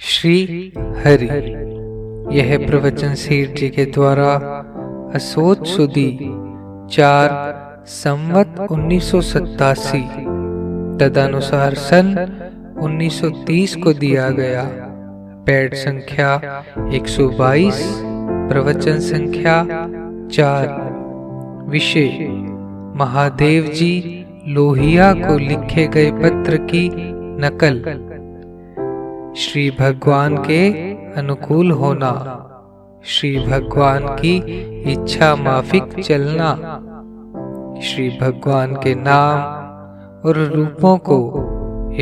श्री हरि। यह प्रवचन सेठ जी के द्वारा असोज सुदी 4 संवत 1987 तदनुसार सन 1930 को दिया गया। पैड संख्या 122, प्रवचन संख्या 4। विषय: महादेव जी लोहिया को लिखे गए पत्र की नकल। श्री भगवान के अनुकूल होना, श्री भगवान की इच्छा माफिक चलना, श्री भगवान के नाम और रूपों को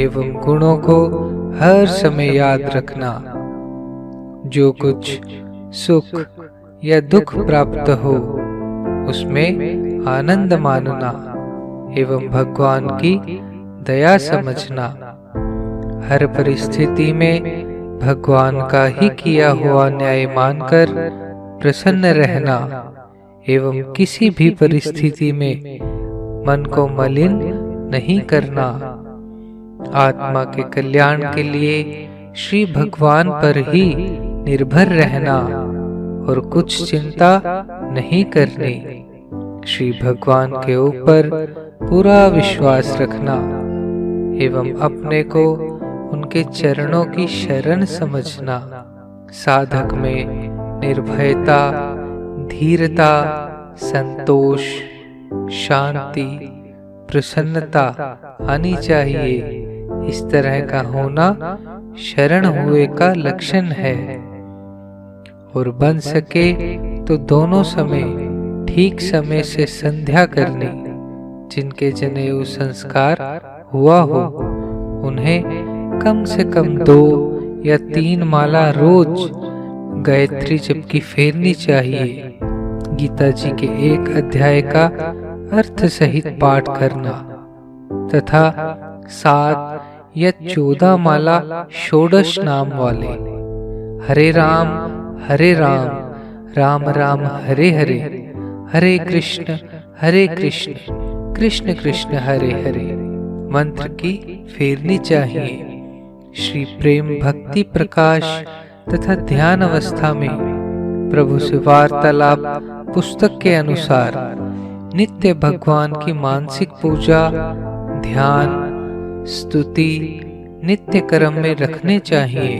एवं गुणों को हर समय याद रखना। जो कुछ सुख या दुख प्राप्त हो उसमें आनंद मानना एवं भगवान की दया समझना। हर परिस्थिति में भगवान का ही किया हुआ न्याय मानकर प्रसन्न रहना एवं किसी भी परिस्थिति में मन को मलिन नहीं करना। आत्मा के कल्याण के लिए श्री भगवान पर ही निर्भर रहना और कुछ चिंता नहीं करनी। श्री भगवान के ऊपर पूरा विश्वास रखना एवं अपने को उनके चरणों की शरण समझना। साधक में निर्भयता, धीरता, संतोष, शांति, प्रसन्नता आनी चाहिए। इस तरह का होना शरण हुए का लक्षण है। और बन सके तो दोनों समय ठीक समय से संध्या करनी। जिनके जनेऊ संस्कार हुआ हो उन्हें कम से कम 2 या 3 माला रोज गायत्री जप की फेरनी चाहिए। गीता जी के 1 अध्याय का अर्थ सहित पाठ करना तथा 7 या 14 माला षोडश नाम वाले हरे राम राम राम हरे हरे, हरे कृष्ण कृष्ण कृष्ण हरे हरे मंत्र की फेरनी चाहिए। श्री प्रेम भक्ति प्रकाश तथा ध्यान अवस्था में प्रभु से वार्तालाप पुस्तक के अनुसार नित्य भगवान की मानसिक पूजा, ध्यान, स्तुति नित्य क्रम में रखने चाहिए।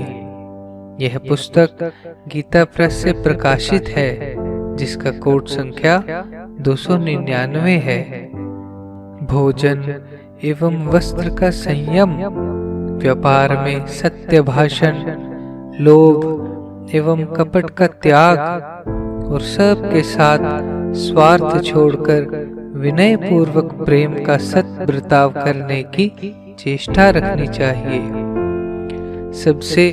यह पुस्तक गीता प्रेस से प्रकाशित है, जिसका कोड संख्या 299 है। भोजन एवं वस्त्र का संयम, व्यापार में सत्य भाषण, लोभ एवं कपट का त्याग और सबके साथ स्वार्थ छोड़कर विनय पूर्वक प्रेम का सत बर्ताव करने की चेष्टा रखनी चाहिए। सबसे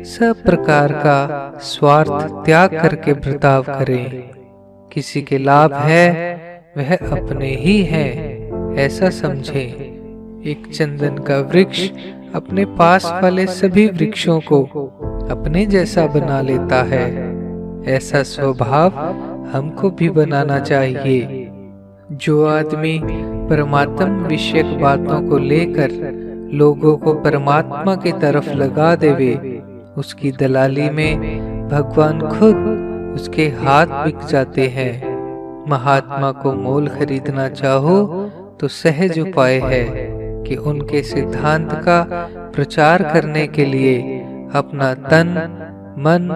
सब प्रकार का स्वार्थ त्याग करके बर्ताव करें। किसी के लाभ है वह अपने ही है ऐसा समझें। एक चंदन का वृक्ष अपने पास वाले सभी वृक्षों को अपने जैसा बना लेता है। ऐसा स्वभाव हमको भी बनाना चाहिए। जो आदमी परमात्म विषयक बातों को लेकर लोगों को परमात्मा की तरफ लगा देवे, उसकी दलाली में भगवान खुद उसके हाथ बिक जाते हैं। महात्मा को मोल खरीदना चाहो तो सहज उपाय है कि उनके सिद्धांत का प्रचार करने के लिए अपना तन, मन,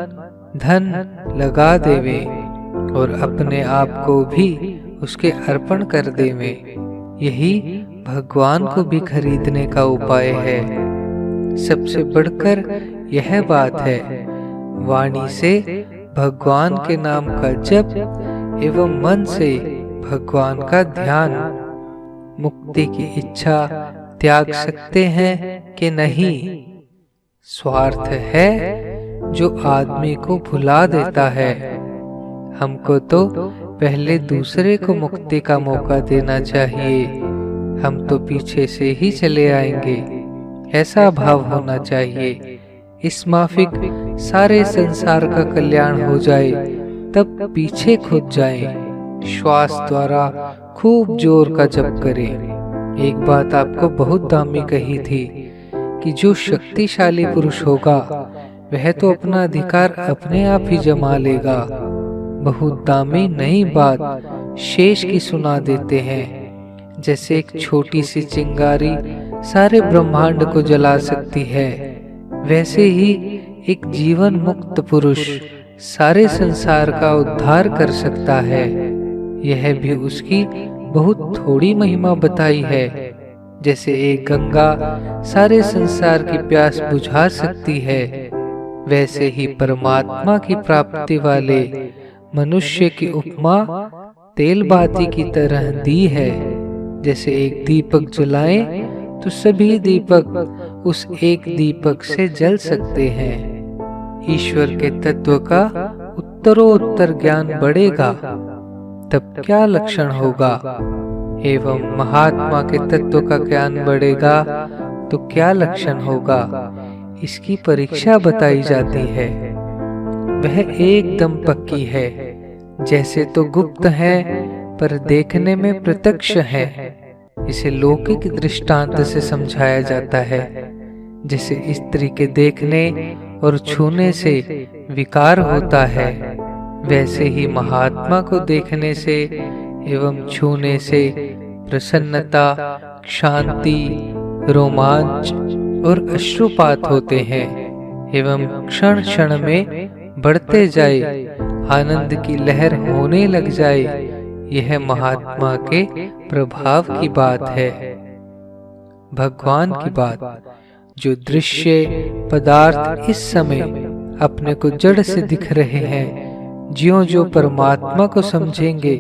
धन लगा देवे और अपने आप को भी उसके अर्पण कर देवे। यही भगवान को भी खरीदने का उपाय है। सबसे बढ़कर यह बात है, वाणी से भगवान के नाम का जप एवं मन से भगवान का ध्यान। मुक्ति की इच्छा त्याग सकते हैं कि नहीं? स्वार्थ है जो आदमी को भुला देता है। हमको तो पहले दूसरे को मुक्ति का मौका देना चाहिए। हम तो पीछे से ही चले आएंगे, ऐसा भाव होना चाहिए। इस माफिक सारे संसार का कल्याण हो जाए तब पीछे खुद जाएं। श्वास द्वारा खूब जोर का जप करें। एक बात आपको बहुत दामी कही थी कि जो शक्तिशाली पुरुष होगा वह तो अपना अधिकार अपने आप ही जमा लेगा। बहुत दामी नई बात शेष की सुना देते हैं। जैसे एक छोटी सी चिंगारी सारे ब्रह्मांड को जला सकती है, वैसे ही एक जीवन मुक्त पुरुष सारे संसार का उद्धार कर सकता है। यह भी उसकी बहुत थोड़ी महिमा बताई है। जैसे एक गंगा सारे संसार की प्यास बुझा सकती है, वैसे ही परमात्मा की प्राप्ति वाले मनुष्य की उपमा तेलबाती की तरह दी है। जैसे एक दीपक जलाएं तो सभी दीपक उस एक दीपक से जल सकते हैं। ईश्वर के तत्व का उत्तरोत्तर ज्ञान बढ़ेगा, तब क्या लक्षण होगा? एवं महात्मा के तत्व का ज्ञान बढ़ेगा तो क्या लक्षण होगा? इसकी परीक्षा बताई जाती है। वह एकदम पक्की है। जैसे तो गुप्त है पर देखने में प्रत्यक्ष है। इसे लौकिक दृष्टांत से समझाया जाता है। जैसे स्त्री के देखने और छूने से विकार होता है, वैसे ही महात्मा को देखने से एवं छूने से प्रसन्नता, शांति, रोमांच और अश्रुपात होते हैं एवं क्षण क्षण में बढ़ते जाए, आनंद की लहर होने लग जाए। यह महात्मा के प्रभाव की बात है। भगवान की बात, जो दृश्य पदार्थ इस समय अपने को जड़ से दिख रहे हैं, ज्यों-ज्यों परमात्मा को समझेंगे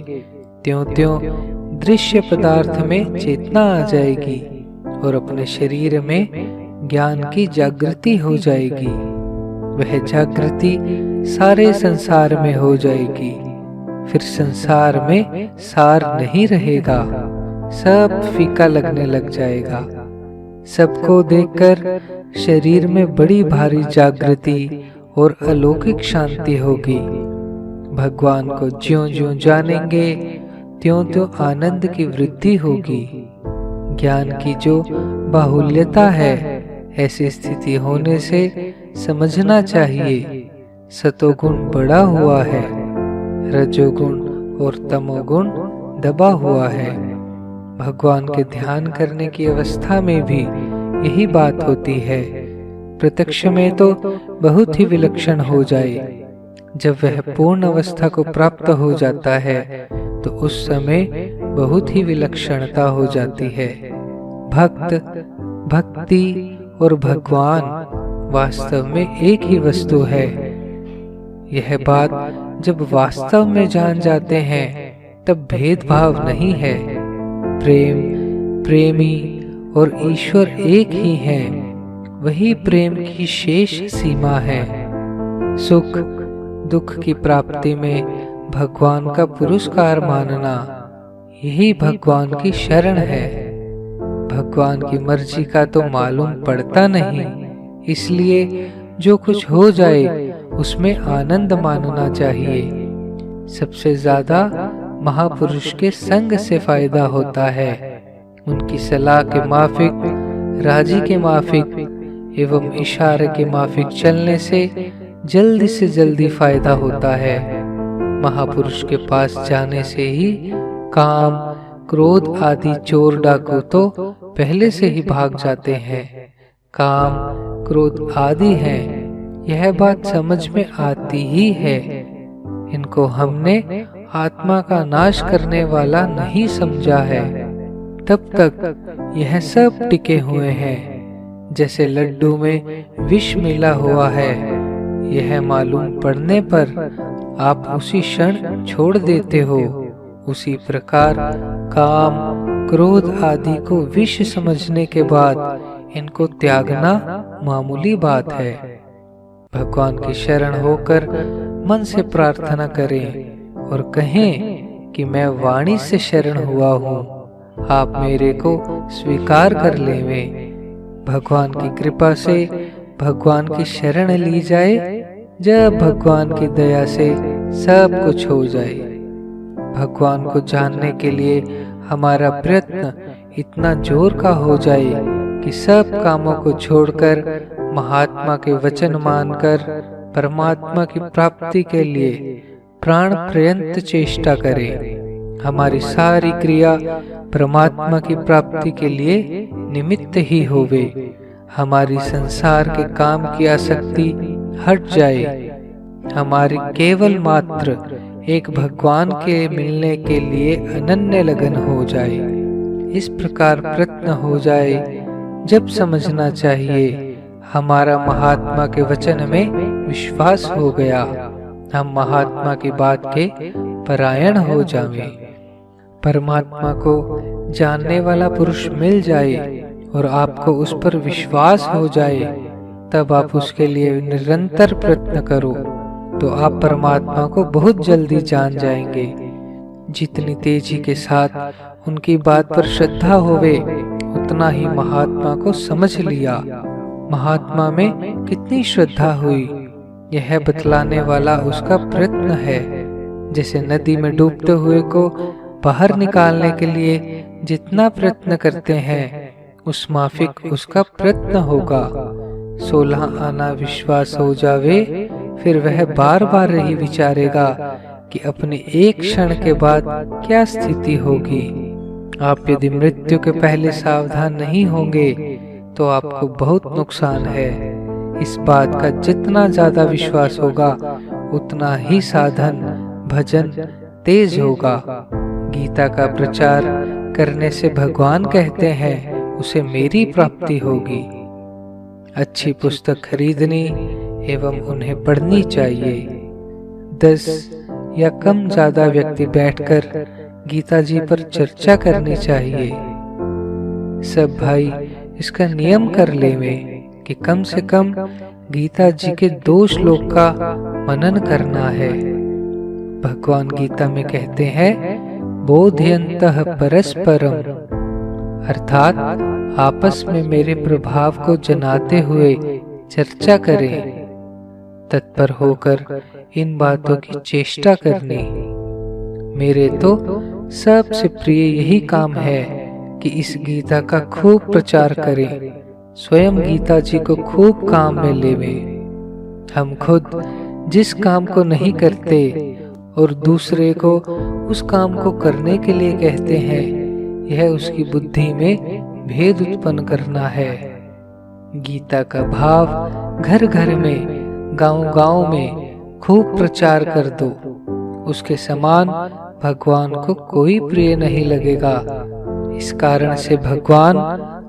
त्यों-त्यों दृश्य पदार्थ में चेतना आ जाएगी और अपने शरीर में ज्ञान की जागृति हो जाएगी। वह जागृति सारे संसार में हो जाएगी। फिर संसार में सार नहीं रहेगा, सब फीका लगने लग जाएगा। सबको देखकर शरीर में बड़ी भारी जागृति और अलौकिक शांति होगी। भगवान को ज्यों-ज्यों जानेंगे त्यों-त्यों आनंद की वृद्धि होगी। ज्ञान की जो बाहुल्यता है, ऐसी स्थिति होने से समझना चाहिए सतोगुण बढ़ा हुआ है, रजोगुण और तमोगुण दबा हुआ है। भगवान के ध्यान करने की अवस्था में भी यही बात होती है। प्रत्यक्ष में तो बहुत ही विलक्षण हो जाए। जब वह पूर्ण अवस्था को प्राप्त हो जाता है तो उस समय बहुत ही विलक्षणता हो जाती है। भक्त, भक्ति और भगवान वास्तव में एक ही वस्तु है। यह बात जब वास्तव में जान जाते हैं तब भेदभाव नहीं है। प्रेम, प्रेमी और ईश्वर एक ही हैं। वही प्रेम की शेष सीमा है। सुख दुख की प्राप्ति में भगवान का पुरस्कार मानना, यही भगवान की शरण है। भगवान की मर्जी का तो मालूम पड़ता नहीं, इसलिए जो कुछ हो जाए उसमें आनंद मानना चाहिए। सबसे ज्यादा महापुरुष के संग से फायदा होता है। उनकी सलाह के माफिक, राजी के माफिक एवं इशारे के माफिक चलने से जल्दी से जल्दी फायदा होता है। महापुरुष के पास जाने से ही काम, क्रोध आदि चोर डाकू तो पहले से ही भाग जाते हैं। काम, क्रोध आदि हैं, यह बात समझ में आती ही है। इनको हमने आत्मा का नाश करने वाला नहीं समझा है। तब तक यह सब टिके हुए हैं। जैसे लड्डू में विष मिला हुआ है, यह मालूम पड़ने पर आप उसी क्षण छोड़ देते हो। उसी प्रकार काम, क्रोध आदि को विष समझने के बाद इनको त्यागना मामूली बात है। भगवान की शरण होकर मन से प्रार्थना करें और कहें कि मैं वाणी से शरण हुआ हूँ, आप मेरे को स्वीकार कर लेवें। भगवान की कृपा से भगवान की शरण ली जाए। जब भगवान की दया से सब कुछ हो जाए। भगवान को जानने के लिए हमारा प्रयत्न इतना जोर का हो जाए कि सब कामों को छोड़कर महात्मा के वचन मानकर परमात्मा की प्राप्ति के लिए प्राण पर्यंत चेष्टा करें। हमारी सारी क्रिया परमात्मा की प्राप्ति के लिए निमित्त ही होवे। हमारी संसार के काम की आसक्ति हट जाए। हमारी केवल मात्र एक भगवान के मिलने के लिए अनन्य लगन हो जाए। इस प्रकार प्रयत्न हो जाए जब समझना चाहिए हमारा महात्मा के वचन में विश्वास हो गया, हम महात्मा की बात के परायण हो जावें। परमात्मा को जानने वाला पुरुष मिल जाए और आपको उस पर विश्वास हो जाए, तब आप उसके लिए निरंतर प्रयत्न करो तो आप परमात्मा को बहुत जल्दी जान जाएंगे। जितनी तेजी के साथ उनकी बात पर श्रद्धा होवे, उतना ही महात्मा को समझ लिया। महात्मा में कितनी श्रद्धा हुई, यह बतलाने वाला उसका प्रयत्न है। जैसे नदी में डूबते हुए को बाहर निकालने के लिए जितना प्रयत्न करते हैं, उस माफिक उसका प्रयत्न होगा। 16 आना विश्वास हो जावे, फिर वह बार बार यही विचारेगा कि अपने एक क्षण के बाद क्या स्थिति होगी। आप यदि मृत्यु के पहले सावधान नहीं होंगे तो आपको बहुत नुकसान है। इस बात का जितना ज्यादा विश्वास होगा, उतना ही साधन भजन तेज होगा। गीता का प्रचार करने से भगवान कहते हैं उसे मेरी प्राप्ति होगी। अच्छी पुस्तक खरीदनी एवं उन्हें पढ़नी चाहिए। 10 या कम ज्यादा व्यक्ति बैठकर गीता जी पर चर्चा करनी चाहिए। सब भाई इसका नियम कर लेवें कि कम से कम गीता जी के 2 श्लोक का मनन करना है। भगवान गीता में कहते हैं बोधयन्तः परस्परम, अर्थात आपस में मेरे प्रभाव को जनाते हुए चर्चा करें। तत्पर होकर इन बातों की चेष्टा करनी। मेरे तो सबसे प्रिय यही काम है कि इस गीता का खूब प्रचार करें, स्वयं गीता जी को खूब काम में लेवें। हम खुद जिस काम को नहीं करते और दूसरे को उस काम को करने के लिए कहते हैं, यह उसकी बुद्धि में भेद उत्पन्न करना है। गीता का भाव घर घर में, गांव-गांव में खूब प्रचार कर दो। उसके समान भगवान को कोई प्रिय नहीं लगेगा। इस कारण से भगवान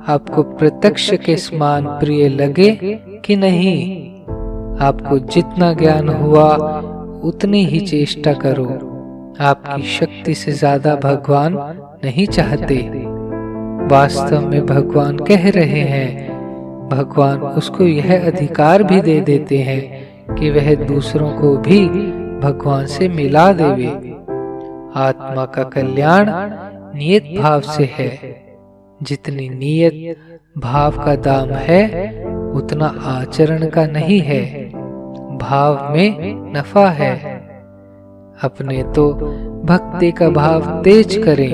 आपको प्रत्यक्ष के समान प्रिय लगे कि नहीं, आपको जितना ज्ञान हुआ उतनी ही चेष्टा करो। आपकी शक्ति से ज्यादा भगवान नहीं चाहते। वास्तव में भगवान कह रहे हैं, भगवान उसको यह अधिकार भी दे देते हैं कि वह दूसरों को भी भगवान से मिला देवे। आत्मा का कल्याण नियत भाव से है। जितनी नियत भाव का दाम है, उतना आचरण का नहीं है। भाव में नफा है। अपने तो भक्ति का भाव तेज करें।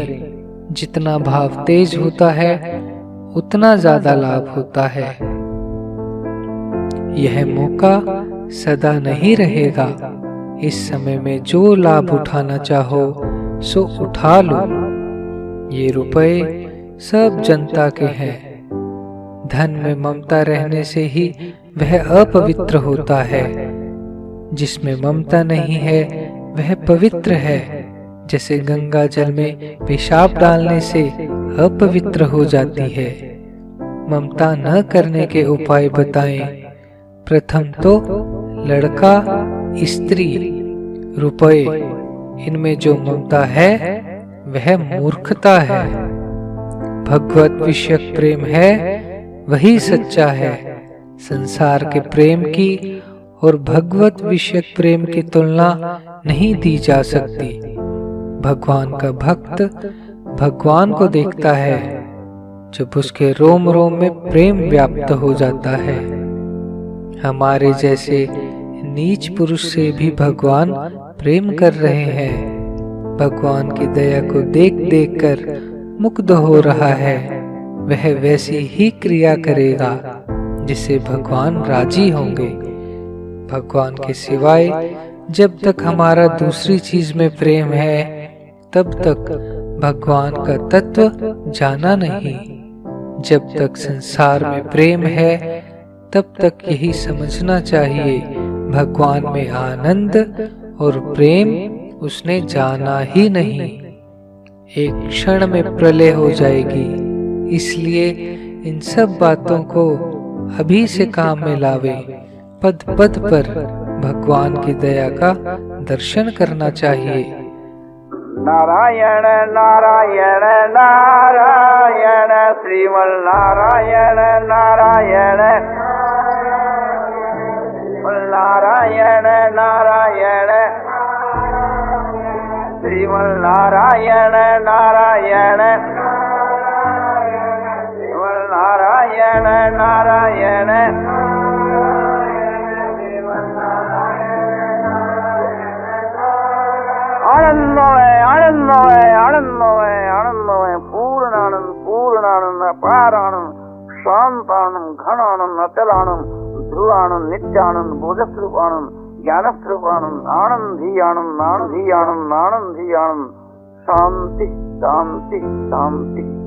जितना भाव तेज होता है, उतना ज्यादा लाभ होता है। यह मौका सदा नहीं रहेगा। इस समय में जो लाभ उठाना चाहो सो उठा लो। ये रुपए सब जनता के हैं। धन में ममता रहने से ही वह अपवित्र होता है। जिसमें ममता नहीं है वह पवित्र है। जैसे गंगा जल में पेशाब डालने से अपवित्र हो जाती है। ममता न करने के उपाय बताएं। प्रथम तो लड़का, स्त्री, रुपए, इनमें जो ममता है वह मूर्खता है। भगवत विषयक प्रेम है वही सच्चा है। संसार के प्रेम की और भगवत विषयक प्रेम की तुलना नहीं दी जा सकती। भगवान का भक्त भगवान को देखता है जब उसके रोम रोम में प्रेम व्याप्त हो जाता है। हमारे जैसे नीच पुरुष से भी भगवान प्रेम कर रहे हैं। भगवान की दया को देख देख कर मुग्ध हो रहा है। वह वैसी ही क्रिया करेगा जिससे भगवान राजी होंगे। भगवान के सिवाय जब तक हमारा दूसरी चीज में प्रेम है, तब तक भगवान का तत्व जाना नहीं। जब तक संसार में प्रेम है, तब तक यही समझना चाहिए भगवान में आनंद और प्रेम उसने जाना ही नहीं। एक क्षण में प्रलय हो जाएगी। इसलिए इन सब बातों को अभी से काम में लावे। पद पद पर भगवान की दया का दर्शन करना चाहिए। नारायण नारायण नारायण श्रीमन नारायण नारायण नारायण नारायण श्रीमन नारायण नारायण श्रीमन नारायण नारायण आनंदमय आनंदमय आनंदमय आनंदमय पूर्णानंद पूर्णानंद अपारानंद शांतानंद घनानंद अचलानंद ध्रुवानंद नित्यानंद बोधस्वरूपानंद ज्ञानस्वरूपानंद आनंदी आनंद आनंदी आनंद आनंदी आनंद शांति शांति शांति।